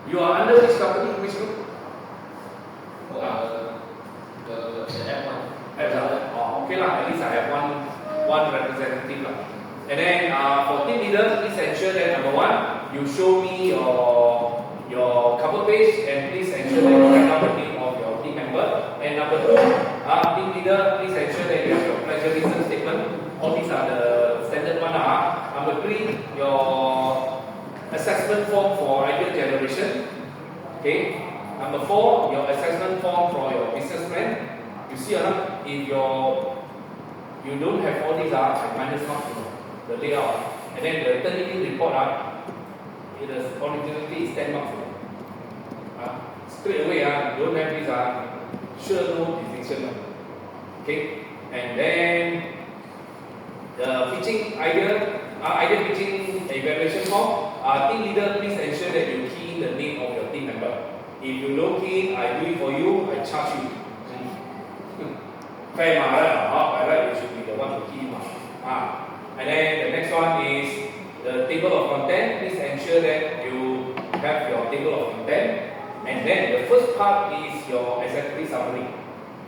You are under which company, which group? The F1. Oh, okay lah. At least I have one representative lah. And then for team leader, please ensure that number one, you show me your cover page, and please ensure that you write down the name of your team member. And number two, team leader, please ensure that you have your plagiarism statement. All these are the standard one. Number three, your assessment form for idea generation. Okay. Number four, your assessment form for your business plan. You see, if you don't have all these, I minus mark the layout. And then the technical report, it is originally is 10 marks. Straight away, you don't have this, sure no distinction. Okay. And then the pitching idea pitching evaluation form. Team leader, please ensure that you key in the name of your team member. If you don't key, I do it for you, I charge you. Fair by right, you should be the one to key. And then the next one is the table of content. Please ensure that you have your table of content. And then the first part is your executive summary.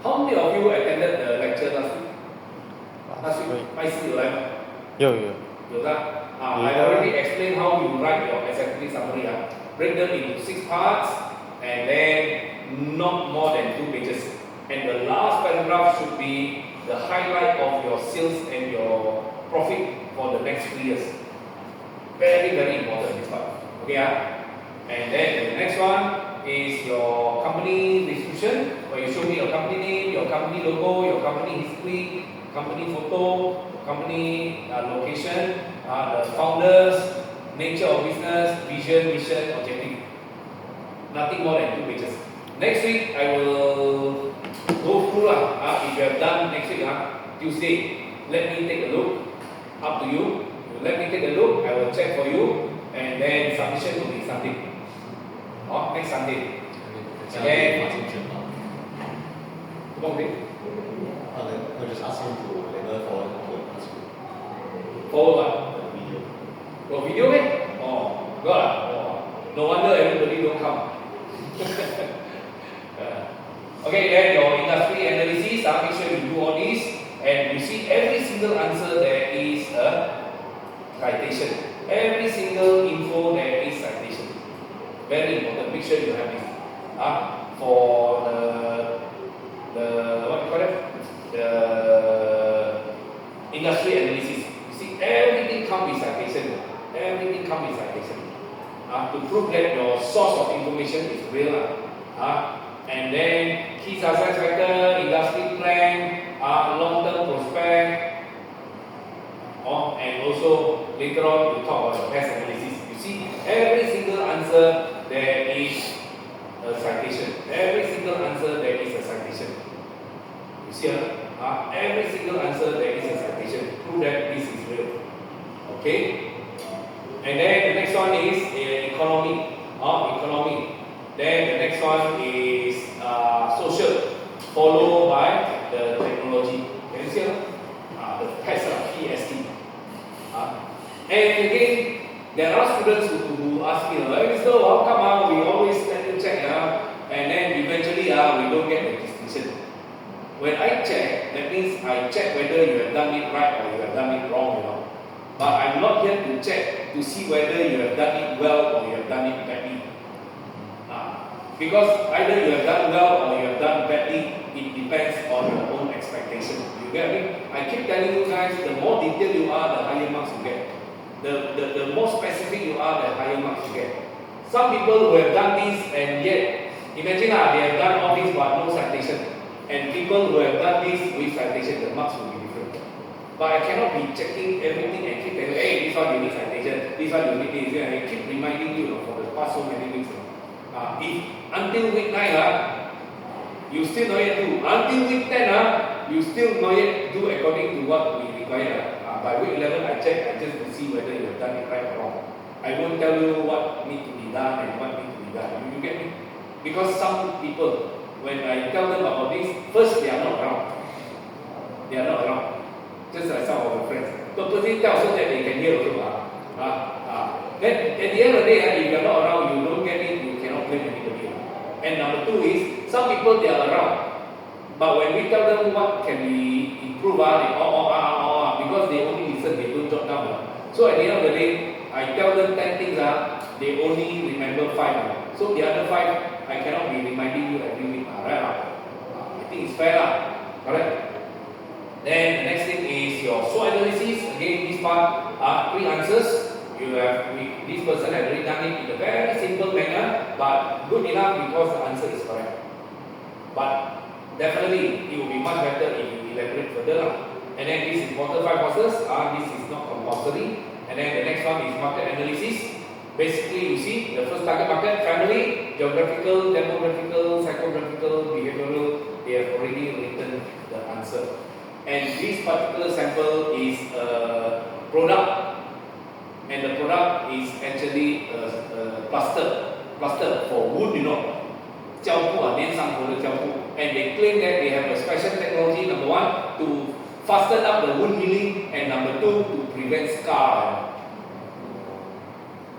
How many of you attended the lecture last week? Last week, 拜四有来吗？有的。I already explained how you write your executive summary. Break them into 6 parts, and then not more than 2 pages. And the last paragraph should be the highlight of your sales and your profit for the next 3 years. Very, very important, this part. Okay, and then the next one is your company description, where you show me your company name, your company logo, your company history, company photo, company location, the founders, nature of business, vision, mission, objective. Nothing more than 2 pages. Next week, I will go through. If you have done next week, Tuesday, let me take a look. Up to you. Let me take a look. I will check for you. And then submission will be Sunday. Next Sunday. And then, I'll just ask him to later forward forward what? the video. Oh, video eh? God. No wonder everybody don't come. Okay, then your industry analysis, make sure you do all this, and you see every single answer there is a citation. Every single info there is citation. Very important. Make sure you have this. For the what you call it? The industry analysis. You see, everything comes with citation. Everything comes with citation. To prove that your source of information is real. And then key success factor, industry plan, long-term prospect, and also later on we talk about the test analysis. You see, every single answer there is a citation. Every single answer there is a citation. You see, every single answer there is a citation. Prove that this is real. Okay. And then the next one is economy. Economy. Then the next one is social, followed by the technology. Can you see the PST. And again, there are students who ask me, so how come we always check, and then eventually we don't get the distinction. When I check, that means I check whether you have done it right or you have done it wrong, But I'm not here to check to see whether you have done it well or you have done it badly. Because either you have done well or you have done badly, it depends on your own expectation. You get me? I keep telling you guys, the more detailed you are, the higher marks you get. The more specific you are, the higher marks you get. Some people who have done this and yet, imagine they have done all this but no citation. And people who have done this with citation, the marks will be different. But I cannot be checking everything and keep telling you, hey, this one you need citation, this one you need this, and I keep reminding you for the past so many weeks. If until week 9, you still not yet do. Until week 10, you still not yet do according to what we require. By week 11, I check, I just to see whether you have done it right or wrong. I won't tell you what needs to be done and what needs to be done. You get me? Because some people, when I tell them about this, first they are not around. They are not around. Just like some of our friends. Purposely tell so that they can hear also. Then at the end of the day, if you are not around, you don't get it, you cannot two is, some people they are around, but when we tell them what can be improved, they because they only listen, they don't jot down. So at the end of the day, I tell them 10 things, they only remember 5. So the other 5, I cannot be reminding you every week. Right? I think it's fair. Correct? Then the next thing is your SWOT analysis. Again, this part are 3 answers. This person has already done it in a very simple manner, but good enough because the answer is correct. But definitely, it will be much better if you elaborate further. And then these important 5 courses, this is not compulsory. And then the next one is market analysis. Basically, you see the first target market, family, geographical, demographical, psychographical, behavioral, they have already written the answer. And this particular sample is a product, and the product is actually a plaster for wound, and they claim that they have a special technology, number 1, to fasten up the wound healing, and number 2, to prevent scar.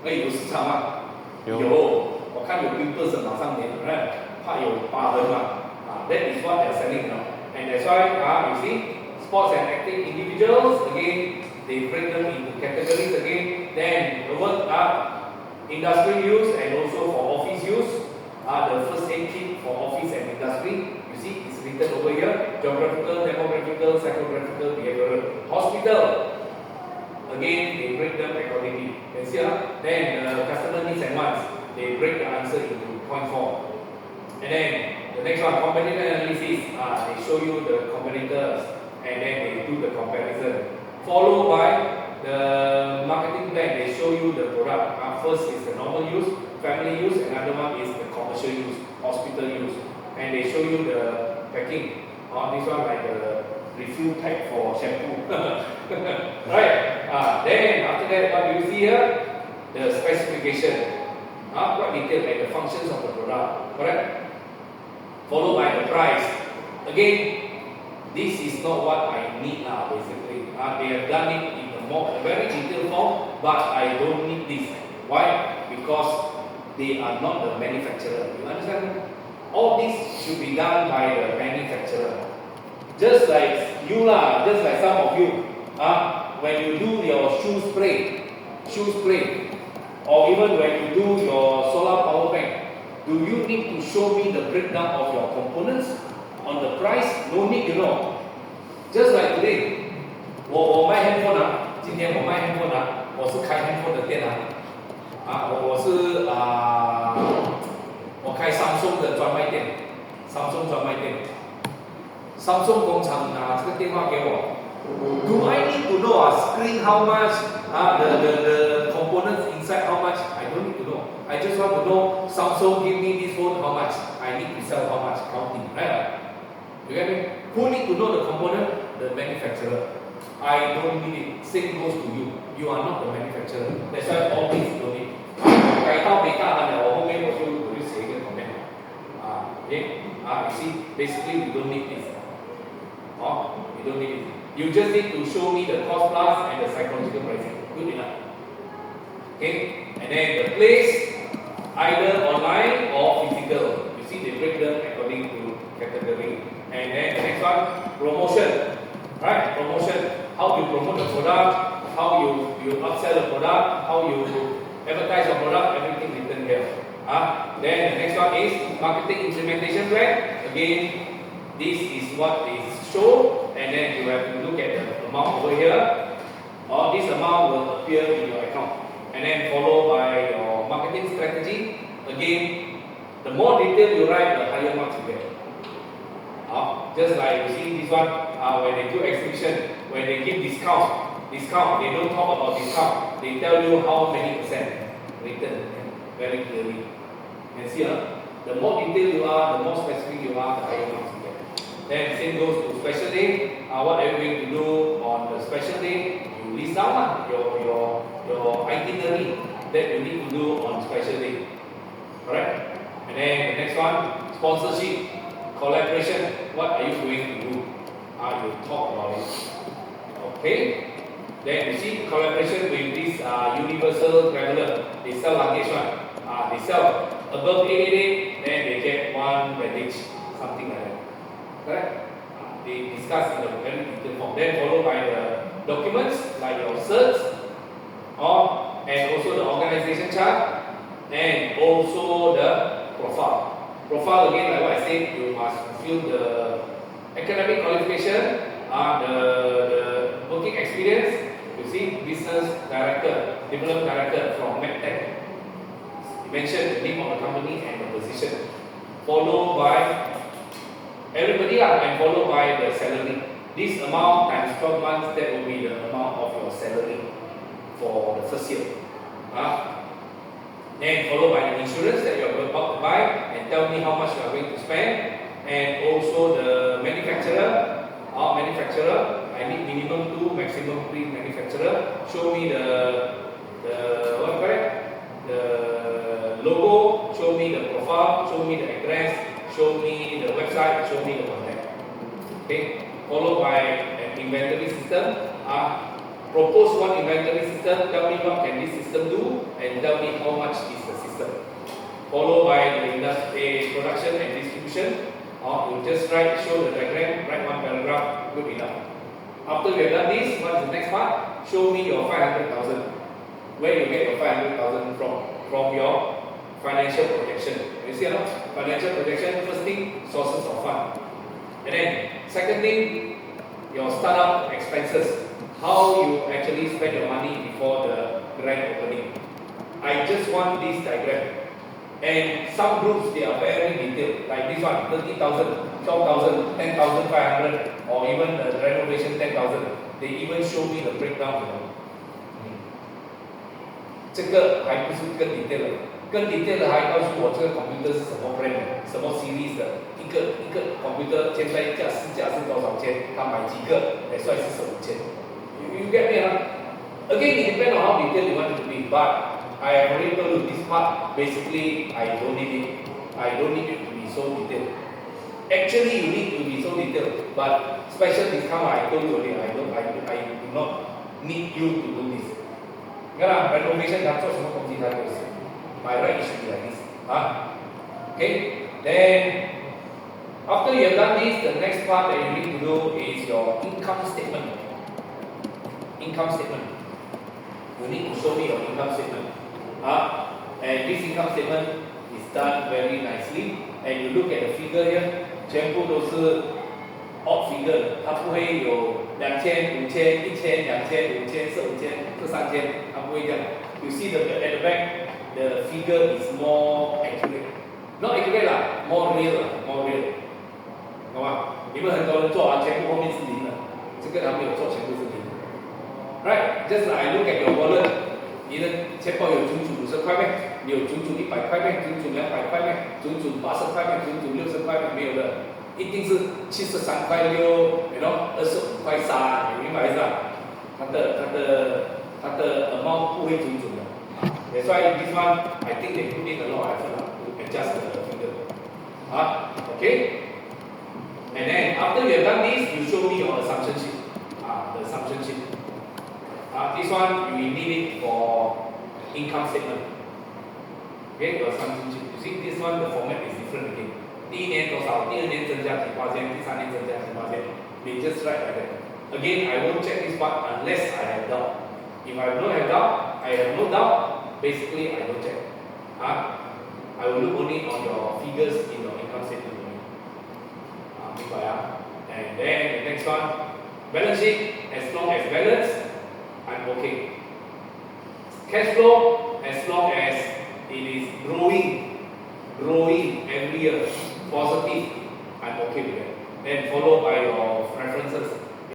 有市场吗？有，我看有 pimples 马上粘，怕有疤痕嘛。That is what they are selling now, and that's why you see, sports and active individuals again, they break them into categories again. Then the word industry use and also for office use. The first aid kit for office and industry. You see, it's written over here: geographical, demographical, psychographical, behavioral. Hospital. Again, they break them accordingly. You see, then the customer needs and wants, they break the answer into point 4. And then the next one, competitor analysis. They show you the competitors, and then they do the comparison. Followed by the marketing plan. They show you the product. First is the normal use, family use, another one is the commercial use, hospital use, and they show you the packing. This one like the refill pack for shampoo. Right? Then after that, what do you see here? The specification. Quite detailed, like the functions of the product. Correct? Followed by the price. Again, this is not what I need now, basically. They have done it in a very detailed form, but I don't need this. Why? Because they are not the manufacturer. You understand? All this should be done by the manufacturer. Just like you just like some of you, when you do your shoe spray, or even when you do your solar power bank, do you need to show me the breakdown of your components on the price? No need, Just like today, 我卖 handphone 今天我卖 handphone 我是开 handphone 的店我开 Samsung 的专卖店 ，Samsung 专卖店 ，Samsung 工厂拿这个电话给我。Do I need to know screen how much, the components inside how much? I don't need to know. I just want to know Samsung give me this phone how much. I need to sell how much, counting, right? You get me? Who need to know the component? The manufacturer. I don't need it. Same goes to you. You are not the manufacturer. That's why all these don't need. 改到没大了，我后面我就写一个 comment. You see, basically you don't need this. You don't need it. You just need to show me the cost plus and the psychological pricing. Good enough. Okay? And then the place, either online or physical. You see, they break them according to category. And then the next one, promotion. Right? Promotion. How you promote the product, how you upsell the product, how you advertise your product, everything written here. Then the next one is marketing implementation plan. Again, this is what is shown, and then you have to look at the amount over here. Or this amount will appear in your account. And then followed by your marketing strategy. Again, the more detail you write, the higher marks you get. Just like you see this one, when they do exhibition, when they give discount, they don't talk about discount. They tell you how many percent written very clearly. And see, the more detailed you are, the more specific you are, the higher marks you get. Then same goes to special day. What are you going to do on the special day? You list down your itinerary that you need to do on special day. Correct? And then the next one, sponsorship, collaboration. What are you going to do? You talk about it. Okay? Then you see collaboration with this Universal Traveler. They sell luggage one. They sell above 888, then they get 1 one bandage, something like that. Correct? They discuss in a very detailed form. Then followed by the documents like your certs, and also the organization chart, and also the profile. Profile again, like what I said, you must fulfill the academic qualification, the working experience. You see, business director, development director from MedTech. You mention the name of the company and the position, followed by everybody and followed by the salary. This amount times 12 months, that will be the amount of your salary for the first year. Then followed by the insurance that you are about to buy, and tell me how much you are going to spend, and also the manufacturer. I need minimum 2, maximum 3 manufacturer. Show me the logo, show me the profile, show me the address, show me the website, show me the contact. Okay, followed by an inventory system. Propose one inventory system, tell me what can this system do, and tell me how much is the system. Followed by the industry production and distribution. You just show the diagram, write one paragraph, good enough. After we have done this, what's the next part? Show me your 500,000. Where you get your 500,000 from? From your financial projection. You see, financial projection, first thing, sources of fund. And then, second thing, your startup expenses. How you actually spend your money before the grand opening. I just want this diagram. And some groups, they are very detailed, like this one, 30,000, 12,000, 10,500, or even the renovation 10,000. They even show me the breakdown. 这个还不是更 detail 的，更 detail 的还告诉我这个 computer 是什么 brand 什么 series 的，一个 computer 现在市价是多少钱，他买几个才算是什么钱。You get me? Again, it depends on how detailed you want it to be, but I have already told you this part, basically, I don't need it. I don't need it to be so detailed. Actually, you need to be so detailed, but special discount, I told you already, I do not need you to do this. Renovation, that's what some company does. By right, it should be like this. Okay? Then, after you have done this, the next part that you need to do is your income statement. Income statement. You need to show me your income statement. And this income statement is done very nicely. And you look at the figure here, 全部都是 odd figure， 它不会有2000、5000、1000、2000、5000、4500、3000，它不会这样。You see at the back, the figure is more accurate. Not accurate 啦 more real 懂吗？你们很多人做全部后面是零的，这个他没有做，全部是零。Right? Just like I look at your wallet. 你的钱包有足足50块咩？你有足足100块咩？足足200块咩？足足80块咩？足足60块咩？没有的，一定是73块6，然后25块3，你明白意思吧？它的 amount 不会准的。That's why this one I think they put in a lot of effort to adjust the figure. Okay? And then after you have done this, you show me your assumption sheet. The assumption sheet. This one we need it for income statement. Okay, your assumption sheet. You see, this one the format is different again. 第一年多少，第二年增加几%，第三年增加几%。They just write like that. Again, I won't check this part unless I have doubt. If I don't have doubt, I have no doubt. Basically, I don't check. I will look only on your figures in your income statement only. And then the next one, balance sheet. As long as balance, I'm okay. Cash flow, as long as it is growing every year, positive, I'm okay with that. Then followed by your preferences.